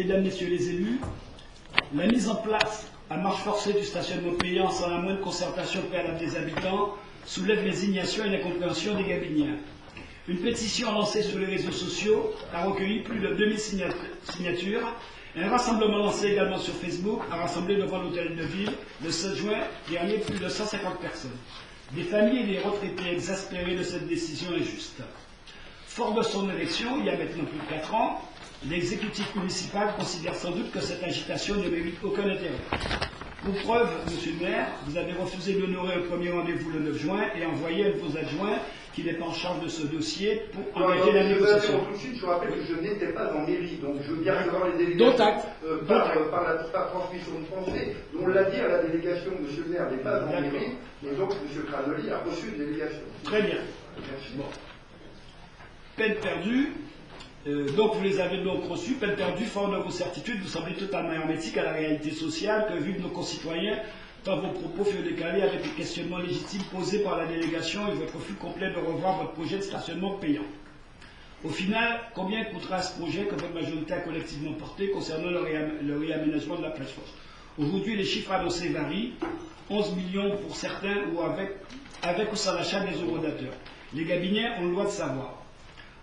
Mesdames, Messieurs les élus, la mise en place à marche forcée du stationnement payant sans la moindre concertation préalable des habitants soulève l'indignation et l'incompréhension des Gabiniens. Une pétition lancée sur les réseaux sociaux a recueilli plus de 2000 signatures. Un rassemblement lancé également sur Facebook a rassemblé devant l'hôtel de ville le 7 juin dernier plus de 150 personnes. Des familles et des retraités exaspérés de cette décision injuste. Fort de son élection, il y a maintenant plus de 4 ans, l'exécutif municipal considère sans doute que cette agitation ne mérite aucun intérêt. Pour preuve, monsieur le maire, vous avez refusé d'honorer un premier rendez-vous le 9 juin et envoyé un de vos adjoints qui n'est pas en charge de ce dossier pour engager la négociation. Tout de suite, je vous rappelle que je n'étais pas en mairie, donc je veux bien recevoir les délégations par transmission de pensée. On l'a dit à la délégation, monsieur le maire n'est pas en mairie, et donc monsieur Cranoli a reçu une délégation. Très bien. Merci. Bon. Peine perdue. Donc vous les avez donc reçus, peine perdue, fort de vos certitudes, vous semblez totalement hermétique à la réalité sociale que vivent nos concitoyens, tant vos propos furent décalés avec les questionnements légitimes posés par la délégation et votre refus complet de revoir votre projet de stationnement payant. Au final, combien coûtera ce projet que votre majorité a collectivement porté concernant le réaménagement de la plage force? Aujourd'hui, les chiffres annoncés varient, 11 millions pour certains ou avec ou sans l'achat des eurodateurs. Les Gabiniens ont le droit de savoir.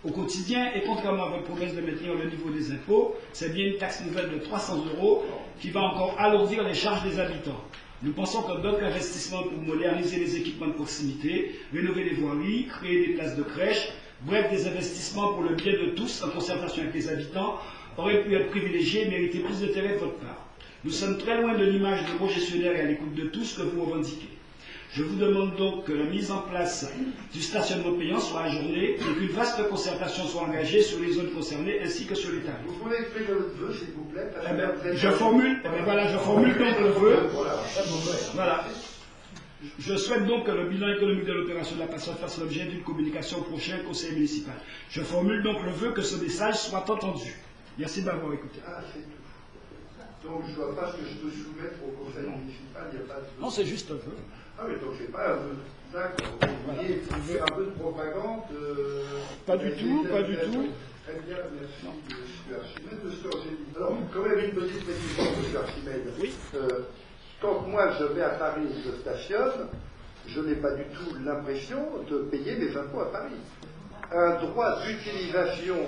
Au quotidien, et contrairement à votre promesse de maintenir le niveau des impôts, c'est bien une taxe nouvelle de 300 € qui va encore alourdir les charges des habitants. Nous pensons que d'autres investissements pour moderniser les équipements de proximité, rénover les voiries, créer des places de crèche, bref, des investissements pour le bien de tous en concertation avec les habitants, auraient pu être privilégiés et mériter plus d'intérêt de votre part. Nous sommes très loin de l'image de gros gestionnaires et à l'écoute de tous que vous revendiquez. Je vous demande donc que la mise en place du stationnement payant soit ajournée et qu'une vaste concertation soit engagée sur les zones concernées ainsi que sur les tarifs. Vous pouvez exprimer votre vœu, s'il vous plaît. Je formule donc le vœu. Voilà. Je souhaite donc que le bilan économique de l'opération de la passation fasse l'objet d'une communication au prochain conseil municipal. Je formule donc le vœu que ce message soit entendu. Merci de m'avoir écouté. Ah, c'est tout. Donc je ne vois pas ce que je peux soumettre au conseil municipal. Il n'y a pas de... Non, c'est juste un vœu. Ah oui, donc c'est pas un vœu. D'accord. Vous voyez, c'est un peu de propagande. Pas du tout, pas du tout. Très bien, merci, monsieur Archimède. Monsieur Angélique. Alors, quand même une petite précision, monsieur Archimède. Oui. Quand moi je vais à Paris, je stationne, je n'ai pas du tout l'impression de payer mes impôts à Paris. Un droit d'utilisation,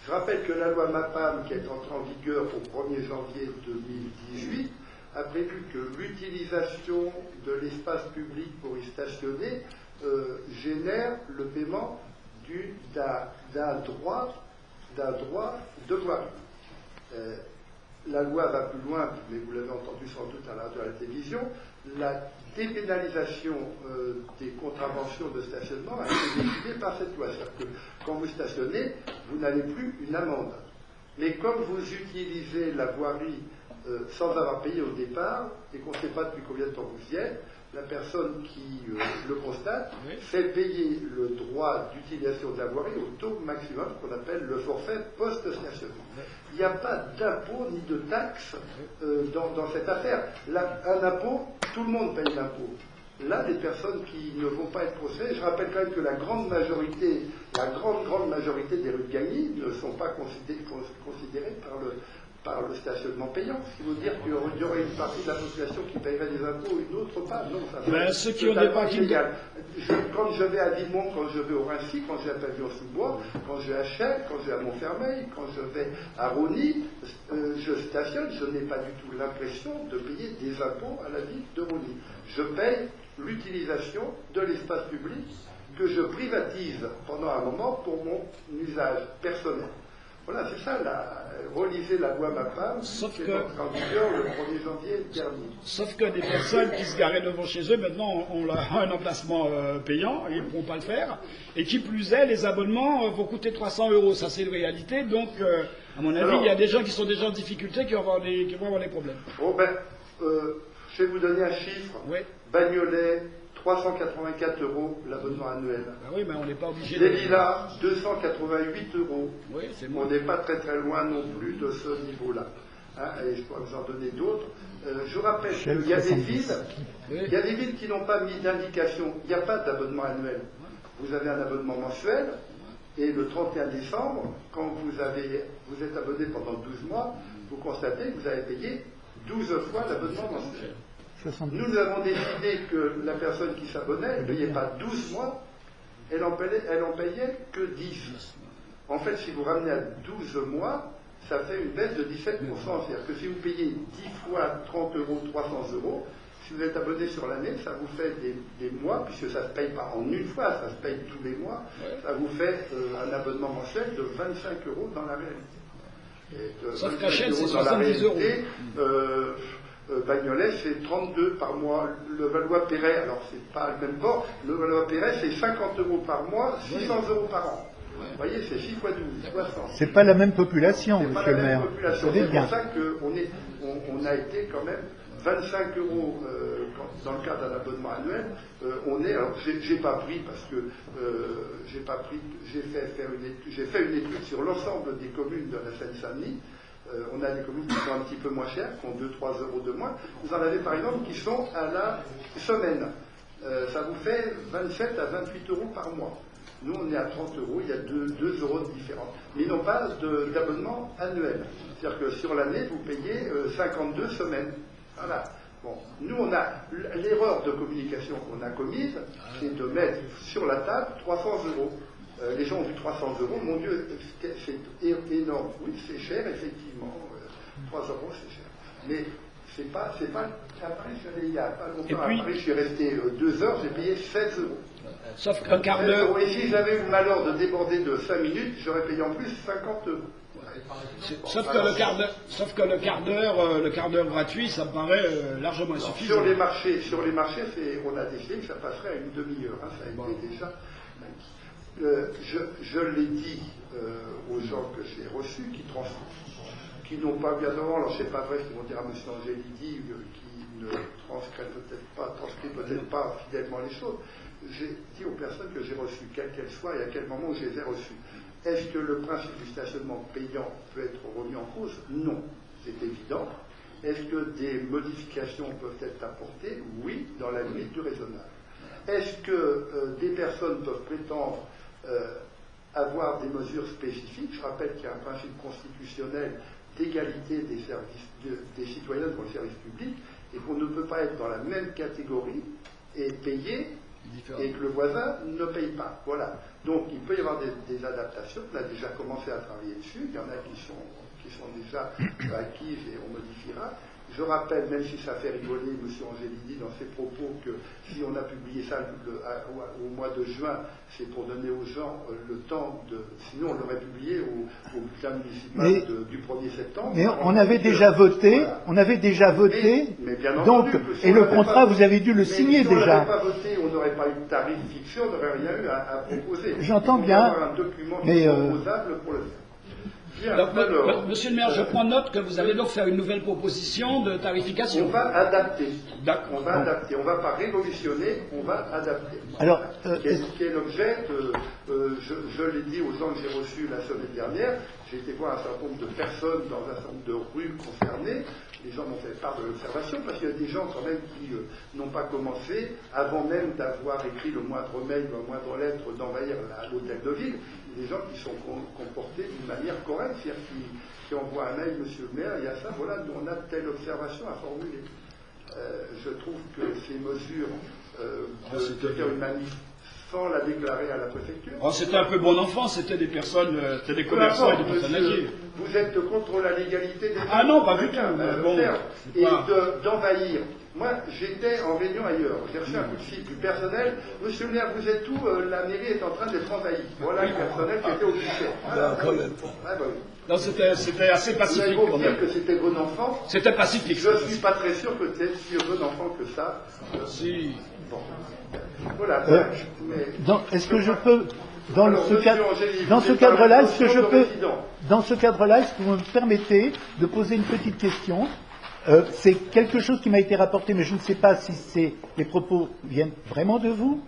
je rappelle que la loi MAPAM, qui est entrée en vigueur au 1er janvier 2018, a prévu que l'utilisation de l'espace public pour y stationner génère le paiement d'un droit de voirie. La loi va plus loin, mais vous l'avez entendu sans doute à la radio et à la télévision, la dépénalisation des contraventions de stationnement a été décidée par cette loi. C'est-à-dire que quand vous stationnez, vous n'avez plus une amende. Mais comme vous utilisez la voirie sans avoir payé au départ, et qu'on ne sait pas depuis combien de temps vous y êtes, la personne qui le constate fait payer le droit d'utilisation de la voirie au taux maximum qu'on appelle le forfait post-stationnement. Il n'y a pas d'impôt ni de taxe dans cette affaire. Un impôt, tout le monde paye l'impôt. Là, les personnes qui ne vont pas être procédées, je rappelle quand même que la grande majorité des rues de Gagny ne sont pas considérées par le stationnement payant. Ce qui veut dire qu'il y aurait une partie de la population qui paierait des impôts et une autre pas. Non, ça ceux qui ont des parties illégales. Quand je vais à Vimont, quand je vais au Rincy, quand je vais à Pavillon-sous-Bois, quand je vais à Chelles, quand je vais à Montfermeil, quand je vais à Rosny, je stationne, je n'ai pas du tout l'impression de payer des impôts à la ville de Rosny. Je paye l'utilisation de l'espace public que je privatise pendant un moment pour mon usage personnel. Voilà, c'est ça, relisez la loi MAPAM, qui est en vigueur le 1er janvier dernier. Sauf que des personnes qui se garaient devant chez eux, maintenant, ont un emplacement payant, ils ne pourront pas le faire. Et qui plus est, les abonnements vont coûter 300 €. Ça, c'est une réalité. Donc, à mon avis, il y a des gens qui sont déjà en difficulté qui vont avoir des problèmes. Bon, je vais vous donner un chiffre. Oui. Bagnolet, 384 € l'abonnement annuel. Ben oui, mais on n'est pas obligé Les Lilas, 288 €. Oui, c'est on n'est pas très très loin non plus de ce niveau-là. Hein, et je pourrais vous en donner d'autres. Je vous rappelle qu'il y a des villes qui n'ont pas mis d'indication. Il n'y a pas d'abonnement annuel. Vous avez un abonnement mensuel. Et le 31 décembre, quand vous êtes abonné pendant 12 mois, vous constatez que vous avez payé 12 fois l'abonnement mensuel. 70. Nous avons décidé que la personne qui s'abonnait ne payait pas 12 mois, elle en payait que 10. En fait, si vous ramenez à 12 mois, ça fait une baisse de 17%. C'est-à-dire que si vous payez 10 fois 30 euros, 300 euros, si vous êtes abonné sur l'année, ça vous fait des mois, puisque ça ne se paye pas en une fois, ça se paye tous les mois, ça vous fait un abonnement mensuel de 25 euros dans la réalité. Sauf qu'à Chelles, c'est 70 euros. Bagnolet, c'est 32 par mois. Le Valois-Perret, alors c'est pas le même port, le Valois-Perret, c'est 50 euros par mois, 600 euros par an. Vous voyez, c'est 6 fois 12, 60. C'est pas la même population, C'est pas monsieur la le même maire. population. C'est C'est bien. pour ça qu'on a été quand même 25 euros dans le cadre d'un abonnement annuel. Alors j'ai pas pris parce que j'ai fait une étude sur l'ensemble des communes de la Seine-Saint-Denis. On a des communes qui sont un petit peu moins chères, qui ont 2-3 euros de moins. Vous en avez par exemple qui sont à la semaine. Ça vous fait 27 à 28 euros par mois. Nous, on est à 30 euros, il y a 2 euros de différence. Mais ils n'ont pas d'abonnement annuel. C'est-à-dire que sur l'année, vous payez 52 semaines. Voilà. Bon, nous, on a l'erreur de communication qu'on a commise, c'est de mettre sur la table 300 euros. Les gens ont vu 300 euros, mon Dieu, c'est énorme. Oui, c'est cher, effectivement. 3 euros, c'est cher. Mais c'est pas. Après, je suis allé il y a pas longtemps. Après, je suis resté 2 heures, j'ai payé 16 euros. Sauf qu'un quart d'heure. Et si j'avais eu le malheur de déborder de 5 minutes, j'aurais payé en plus 50 euros. Sauf que le quart d'heure gratuit, ça me paraît largement insuffisant. Sur les marchés, on a décidé que ça passerait à une demi-heure. Hein, ça a été déjà. Je l'ai dit aux gens que j'ai reçus, qui n'ont pas bien devant, alors c'est pas vrai ce qu'ils vont dire à M. Angelidi, qui ne transcrit peut-être pas fidèlement les choses. J'ai dit aux personnes que j'ai reçues, quelles qu'elles soient et à quel moment je les ai reçues, est-ce que le principe du stationnement payant peut être remis en cause? Non, c'est évident. Est-ce que des modifications peuvent être apportées? Oui, dans la limite du raisonnable. Est-ce que des personnes peuvent prétendre avoir des mesures spécifiques? Je rappelle qu'il y a un principe constitutionnel d'égalité des citoyens devant le service public et qu'on ne peut pas être dans la même catégorie et payer et que le voisin ne paye pas. Voilà. Donc il peut y avoir des adaptations. On a déjà commencé à travailler dessus. Il y en a qui sont déjà acquises et on modifiera. Je rappelle, même si ça fait rigoler M. Angelidi dans ses propos, que si on a publié ça au mois de juin, c'est pour donner aux gens le temps de... Sinon, on l'aurait publié au bulletin municipal du 1er septembre. Mais on avait déjà voté, voilà. On avait déjà voté, mais bien entendu, donc, si et le contrat, vous avez dû le signer déjà. Si on n'avait pas voté, on n'aurait pas eu de tarif fixé, on n'aurait rien eu à proposer. J'entends bien, avoir un document proposable pour le faire. Donc, monsieur le maire, je prends note que vous allez donc faire une nouvelle proposition de tarification. On va adapter. On va adapter. On ne va pas révolutionner, on va adapter. Alors, qui est l'objet je l'ai dit aux gens que j'ai reçus la semaine dernière, j'ai été voir un certain nombre de personnes dans un certain nombre de rues concernées. Les gens m'ont fait part de l'observation, parce qu'il y a des gens quand même qui n'ont pas commencé, avant même d'avoir écrit le moindre mail ou la moindre lettre, d'envahir l'hôtel de ville. Des gens qui sont comportés d'une manière correcte, c'est-à-dire qui envoient un mail, monsieur le maire, il y a ça, voilà, nous on a telle observation à formuler. Je trouve que ces mesures de faire une manif sans la déclarer à la préfecture... Oh, c'était un peu bon enfant, c'était des personnes, c'était des commerçants et des personnes âgées. Vous êtes contre la légalité des... Ah non, pas du tout. Et d'envahir... Moi, j'étais en réunion ailleurs. J'ai reçu un coup de fil du personnel. Monsieur le maire, vous êtes où? La mairie est en train d'être envahie. Voilà le personnel qui était au guichet. Non, c'était assez pacifique. Vous allez dire que c'était bon enfant. C'était pacifique. Je ne suis pas très sûr que c'était si bon enfant que ça. Si. Bon. Voilà. Est-ce que je peux... Dans ce cadre-là, est-ce que vous me permettez de poser une petite question? C'est quelque chose qui m'a été rapporté, mais je ne sais pas si les propos viennent vraiment de vous.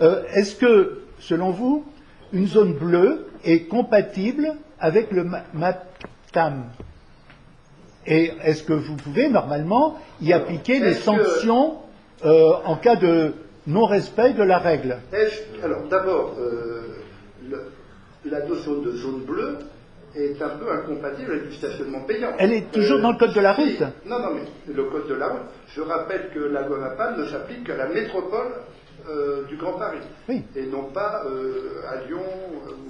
Est-ce que, selon vous, une zone bleue est compatible avec le MAPTAM? Et est-ce que vous pouvez, normalement, y appliquer des sanctions en cas de non-respect de la règle? Alors, d'abord, la notion de zone bleue est un peu incompatible avec du stationnement payant. Elle est toujours dans le code de la route. Non, mais le code de la route, je rappelle que la loi MAPAN ne s'applique qu'à la métropole du Grand Paris, oui, et non pas à Lyon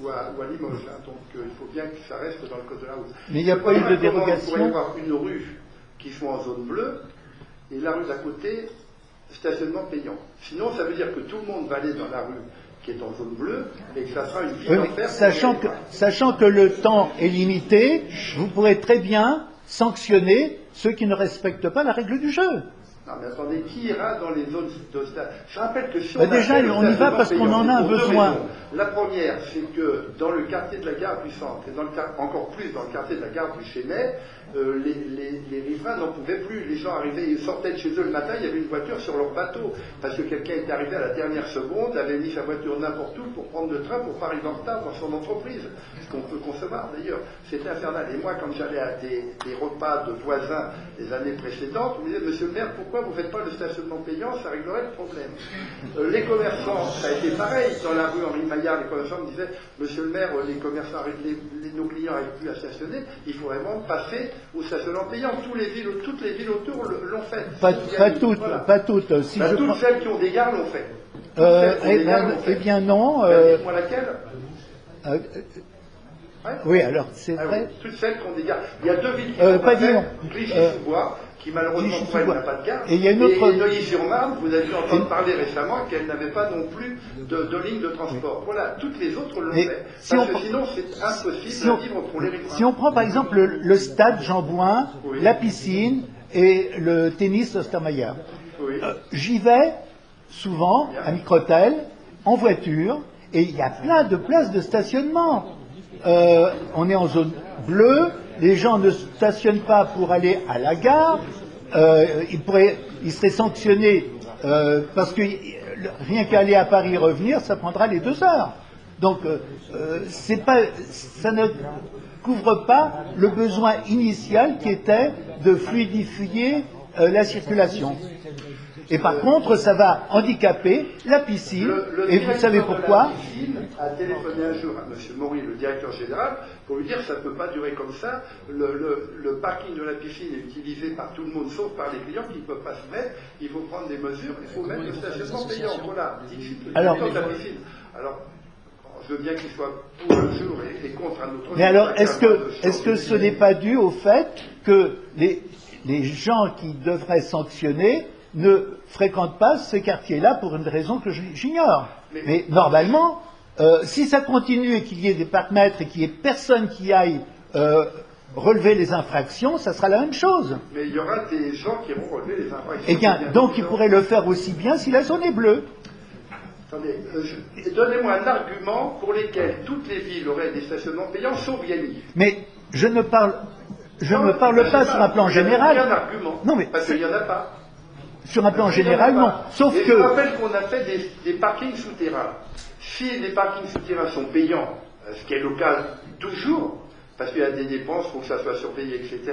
ou à Limoges. Hein. Donc il faut bien que ça reste dans le code de la route. Mais il n'y a pas eu de dérogation. Il pourrait y avoir une rue qui soit en zone bleue, et la rue d'à côté, stationnement payant. Sinon, ça veut dire que tout le monde va aller dans la rue qui est en zone bleue, et que ça sera une ville en fer. Sachant que le temps est limité, vous pourrez très bien sanctionner ceux qui ne respectent pas la règle du jeu. Non, mais attendez, qui ira dans les zones de stade? Je rappelle que si on déjà, on y va parce qu'on en a un besoin. La première, c'est que dans le quartier de la gare du Centre, et encore plus dans le quartier de la gare du Chesnay, les riverains n'en pouvaient plus. Les gens arrivaient, ils sortaient de chez eux le matin, il y avait une voiture sur leur bateau, parce que quelqu'un était arrivé à la dernière seconde, avait mis sa voiture n'importe où pour prendre le train, pour pas arriver en retard dans son entreprise. Ce qu'on peut concevoir d'ailleurs. C'était infernal. Et moi, quand j'allais à des repas de voisins les années précédentes, on me disait, monsieur le maire, pourquoi vous ne faites pas le stationnement payant, ça réglerait le problème. Les commerçants, ça a été pareil. Dans la rue Henri Maillard, les commerçants me disaient, monsieur le maire, les commerçants, nos clients n'arrivent plus à stationner, il faut vraiment passer au stationnement payant. Toutes les villes autour l'ont fait. Pas toutes, voilà. Pas toutes. Si toutes celles qui ont des gares l'ont fait. Eh bien non. Dites-moi laquelle ouais. Oui, alors c'est vrai. Oui, toutes celles qui ont des gares. Il y a deux villes qui sont pas faites, Clichy-sous-Bois, qui malheureusement pour elle n'a pas de gare, et il y a une autre... et Neuilly-sur-Marne, vous avez dû entendre parler récemment qu'elle n'avait pas non plus de ligne de transport. Voilà, toutes les autres l'ont fait. Parce que sinon c'est impossible à vivre pour les riverains. Si on prend par exemple le stade Jean-Bouin, oui, la piscine et le tennis Ostermayer, oui, j'y vais souvent à Microtel, en voiture, et il y a plein de places de stationnement. On est en zone bleue, les gens ne stationnent pas pour aller à la gare, ils seraient sanctionnés parce que rien qu'à aller à Paris et revenir, ça prendra les 2 heures. Donc ça ne couvre pas le besoin initial qui était de fluidifier la circulation. Et par contre, ça va handicaper la piscine. Et vous savez pourquoi? La piscine a téléphoné un jour à M. Maury, le directeur général, pour lui dire que ça ne peut pas durer comme ça. Le parking de la piscine est utilisé par tout le monde, sauf par les clients qui ne peuvent pas se mettre. Il faut prendre des mesures. Il faut mettre le stationnement payant. Voilà. Alors, la piscine. Alors, je veux bien qu'il soit pour un jour et contre un autre. Mais alors, est-ce que ce n'est pas dû au fait que les gens qui devraient sanctionner ne fréquentent pas ces quartiers-là pour une raison que j'ignore. Mais normalement, si ça continue et qu'il y ait des parcs-mètres et qu'il n'y ait personne qui aille relever les infractions, ça sera la même chose. Mais il y aura des gens qui vont relever les infractions. Eh bien, donc ils pourraient le faire aussi bien si la zone est bleue. Attendez, donnez-moi un argument pour lequel toutes les villes auraient des stationnements payants sauf Gagny. Mais je ne parle pas sur un plan général. Il y a un argument, non, mais parce qu'il n'y en a pas. Sur un plan général, non. Sauf que... Je rappelle qu'on a fait des parkings souterrains. Si les parkings souterrains sont payants, ce qui est local toujours, parce qu'il y a des dépenses, il faut que ça soit surpayé, etc.,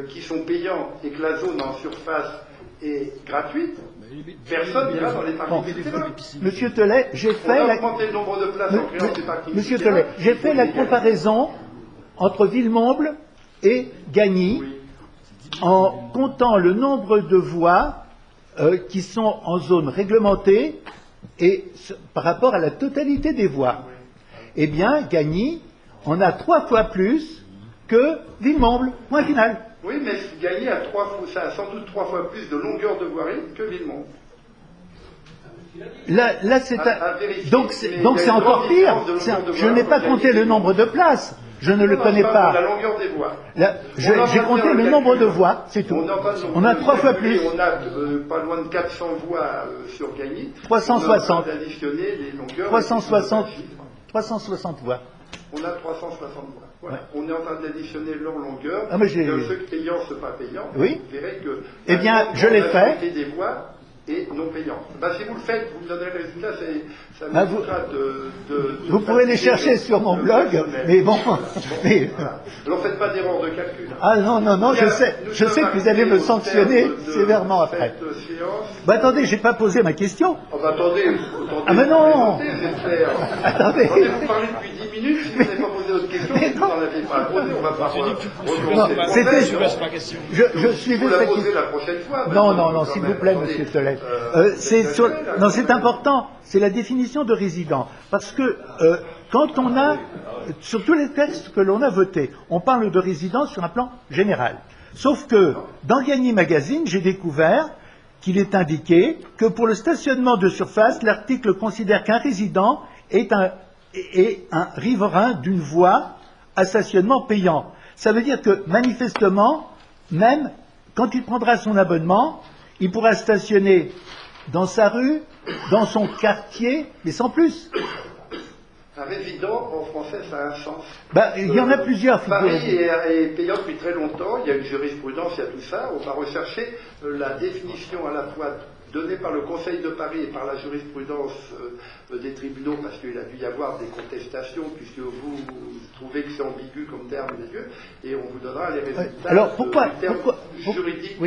qui sont payants et que la zone en surface est gratuite, personne n'ira dans les parkings souterrains. Monsieur Telet, j'ai fait la... le nombre de places en créant des parkings Monsieur Telet, j'ai fait la comparaison entre Villemomble et Gagny, oui, en comptant le nombre de voies qui sont en zone réglementée et par rapport à la totalité des voies. Eh bien, Gagny en a 3 fois plus que Villemomble, point final. Oui, mais Gagny a sans doute 3 fois plus de longueur de voirie que Villemomble. Là c'est donc c'est encore pire. Je n'ai pas compté le nombre de places. Je ne le connais pas. La longueur des voies. J'ai compté le nombre de voies, c'est tout. On a 3 fois plus. On a pas loin de 400 voies sur Gagny. 360. On a additionné les longueurs. 360 voies. On a 360 voies. Voilà. Ouais. On est en train d'additionner leur longueur. Ah, mais ceux payants, ceux pas payants. Oui. Vous verrez que. Eh bien, je l'ai fait. Des voies et non payants. Ben, si vous le faites, vous me donnerez le résultat, ça m'évitera vous pouvez les chercher sur mon blog, mais bon. Mais... Voilà. Alors faites pas d'erreur de calcul. Ah non, je sais que vous allez me sanctionner sévèrement après. Bah attendez, j'ai pas posé ma question. Oh, bah, attendez. Ah mais non. Attendez. Vous parlez depuis 10 minutes, si vous n'avez pas posé d'autres questions, vous n'en avez pas posé, on va pas je suivais vous la cette poser la prochaine fois. Non, s'il vous plaît, monsieur Solet. C'est important, c'est la définition de résident. Parce que quand on a, sur tous les textes que l'on a votés, on parle de résident sur un plan général. Sauf que, dans Gagny Magazine, j'ai découvert qu'il est indiqué que pour le stationnement de surface, l'article considère qu'un résident est un riverain d'une voie à stationnement payant. Ça veut dire que, manifestement, même quand il prendra son abonnement, il pourra stationner dans sa rue, dans son quartier, mais sans plus. Un résident, en français, ça a un sens. Il y en a plusieurs. Paris est payant depuis très longtemps, il y a une jurisprudence, il y a tout ça. On va rechercher la définition à la fois donnée par le Conseil de Paris et par la jurisprudence des tribunaux, parce qu'il a dû y avoir des contestations, puisque vous trouvez que c'est ambigu comme terme, et on vous donnera les résultats. Alors juridiques.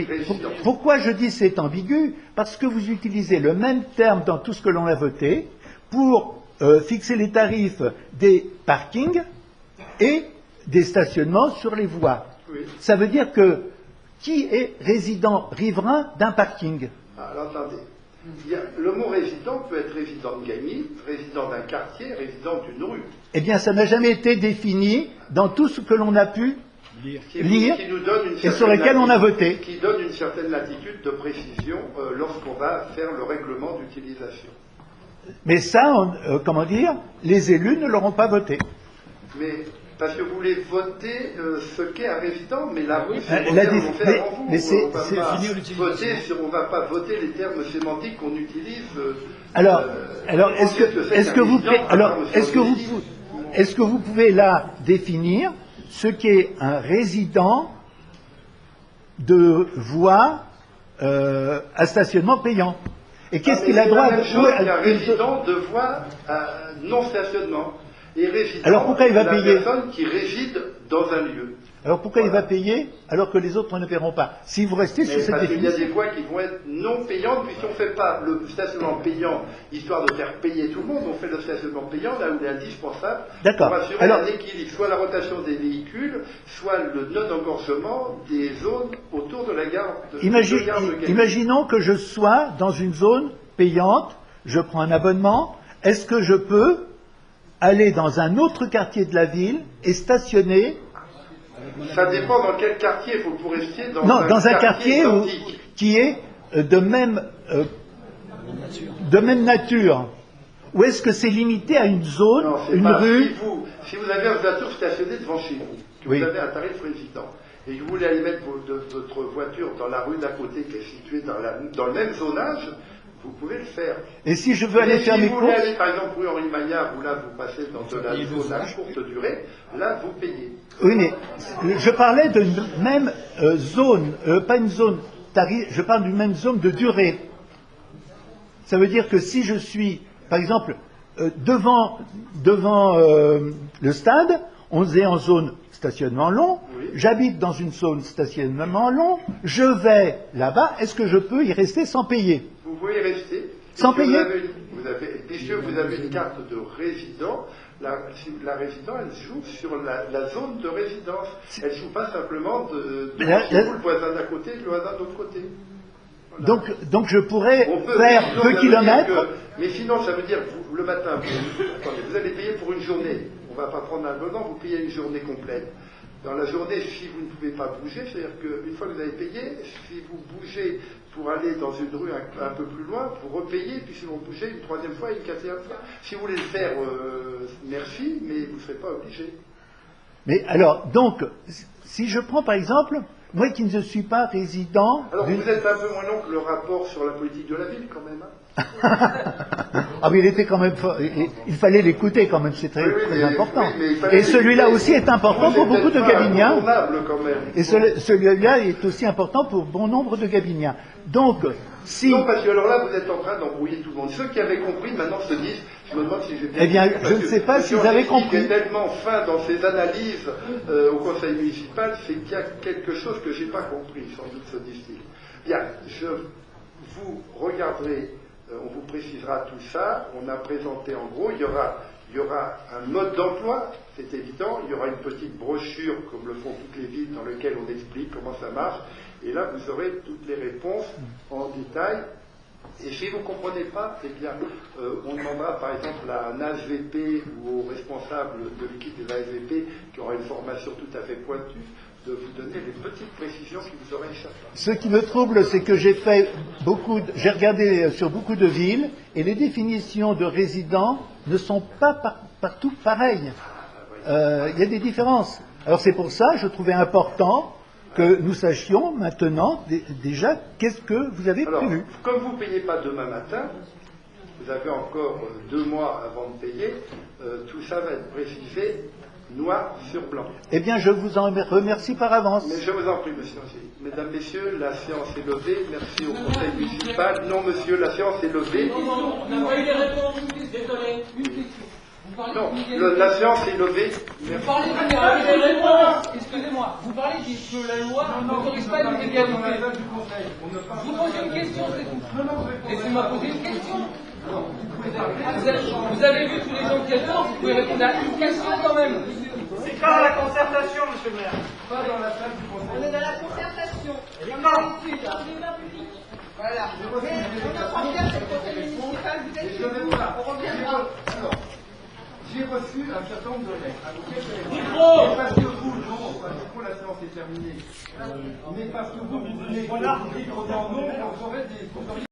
Pourquoi je dis c'est ambigu? Parce que vous utilisez le même terme dans tout ce que l'on a voté pour fixer les tarifs des parkings et des stationnements sur les voies. Oui. Ça veut dire que qui est résident riverain d'un parking? Alors attendez, le mot résident peut être résident de Gagny, résident d'un quartier, résident d'une rue. Eh bien, ça n'a jamais été défini dans tout ce que l'on a pu lire qui nous donne et sur lequel on a voté. Qui donne une certaine latitude de précision lorsqu'on va faire le règlement d'utilisation. Mais ça, les élus ne l'auront pas voté. Mais parce que vous voulez voter ce qu'est un résident, mais là, on va pas voter les termes sémantiques qu'on utilise. Alors, est-ce que vous pouvez là définir ce qu'est un résident de voie à stationnement payant? Et qu'est-ce qu'il a droit de jouer un résident de voie non stationnement. Et résident, alors pourquoi il va payer? La personne qui réside dans un lieu. Alors pourquoi il va payer alors que les autres ne paieront pas? Si vous restez sur cette définition. Parce qu'il y a des voies qui vont être non payantes, puis si on ne fait pas le stationnement payant, histoire de faire payer tout le monde, on fait le stationnement payant là où il est indispensable pour assurer un équilibre, soit la rotation des véhicules, soit le non-engorgement des zones autour de la gare de Gagny. Imaginons que je sois dans une zone payante, je prends un abonnement, est-ce que je peux aller dans un autre quartier de la ville et stationner? Ça dépend dans quel quartier, il faut que vous restiez dans un quartier qui est de même nature. Ou est-ce que c'est limité à une zone, une rue? Si vous avez un voiture stationné devant chez vous, que vous avez un tarif résident, et que vous voulez aller mettre votre voiture dans la rue d'à côté qui est située dans le même zonage, vous pouvez le faire. Et si je veux aller faire mes courses, si vous voulez aller par exemple rue Henri Maillard, où là vous passez dans de la zone à courte durée, là vous payez. Oui, mais je parlais d'une même zone, pas une zone tarif, je parle d'une même zone de durée. Ça veut dire que si je suis, par exemple, devant le stade, on est en zone stationnement long, j'habite dans une zone stationnement long, je vais là-bas, est-ce que je peux y rester sans payer? Vous pouvez y rester. Sans payer? Puisque vous avez une carte de résident, la résidence, elle joue sur la zone de résidence. Elle ne joue pas simplement le voisin d'à côté et le voisin de l'autre côté. Voilà. Donc je pourrais faire 2 kilomètres. Mais sinon, ça veut dire que le matin, vous allez payer pour une journée. On ne va pas prendre un abonnement, vous payez une journée complète. Dans la journée, si vous ne pouvez pas bouger, c'est-à-dire qu'une fois que vous avez payé, si vous bougez pour aller dans une rue un peu plus loin, vous repayez, puis si vous bougez une troisième fois et une quatrième fois. Si vous voulez le faire, merci, mais vous ne serez pas obligé. Mais alors, donc, si je prends par exemple, moi qui ne suis pas résident... Alors vous êtes un peu moins long que le rapport sur la politique de la ville quand même, hein. Ah mais il était quand même il fallait l'écouter quand même, c'est très important. Et celui-là aussi est important pour beaucoup de Gabiniens. Et celui-là est aussi important pour bon nombre de Gabiniens. Donc, si... Non, parce que alors là, vous êtes en train d'embrouiller tout le monde. Ceux qui avaient compris, maintenant se disent, je me demande si j'ai bien... Eh bien, je ne sais pas s'ils avaient compris. Il est tellement fin dans ses analyses au conseil municipal, c'est qu'il y a quelque chose que je n'ai pas compris, sans doute se disent-ils. Bien, vous regarderez... on vous précisera tout ça. On a présenté en gros, il y aura Il y aura un mode d'emploi, c'est évident. Il y aura une petite brochure, comme le font toutes les villes, dans laquelle on explique comment ça marche. Et là, vous aurez toutes les réponses en détail. Et si vous ne comprenez pas, eh bien, on demandera par exemple à un ASVP ou au responsable de l'équipe des ASVP qui aura une formation tout à fait pointue de vous donner les petites précisions qui vous auraient échappé. Ce qui me trouble, c'est que j'ai regardé sur beaucoup de villes et les définitions de résidents ne sont pas partout pareilles. Il y a des différences. Alors c'est pour ça, je trouvais important que nous sachions maintenant déjà qu'est-ce que vous avez prévu. Comme vous ne payez pas demain matin, vous avez encore 2 mois avant de payer, tout ça va être précisé noir sur blanc. Eh bien, je vous en remercie par avance. Mais je vous en prie, monsieur. Mesdames, messieurs, la séance est levée. Merci au conseil municipal. Non, monsieur, la séance est levée. Non, on n'a pas eu les réponses. Désolé. Une question. Non, la séance est levée. Vous parlez des réponses. Excusez-moi. Vous parlez que la loi n'autorise pas l'illégalité. Je vous pose une question, c'est tout. Laissez-moi poser une question. Vous avez vu tous les enquêteurs, vous pouvez répondre à une question quand même. C'est quand la concertation, monsieur le maire? Pas dans la salle du conseil. On est dans la concertation. Il y a une étude, un débat public. Voilà. Mais on a pas faire cette conseil municipal, vous êtes chez vous. On reviendra. Alors, j'ai reçu un certain nombre de lettres. Parce que vous, non, parce que la séance est terminée. Mais parce que vous venez de dire non, on aurait des...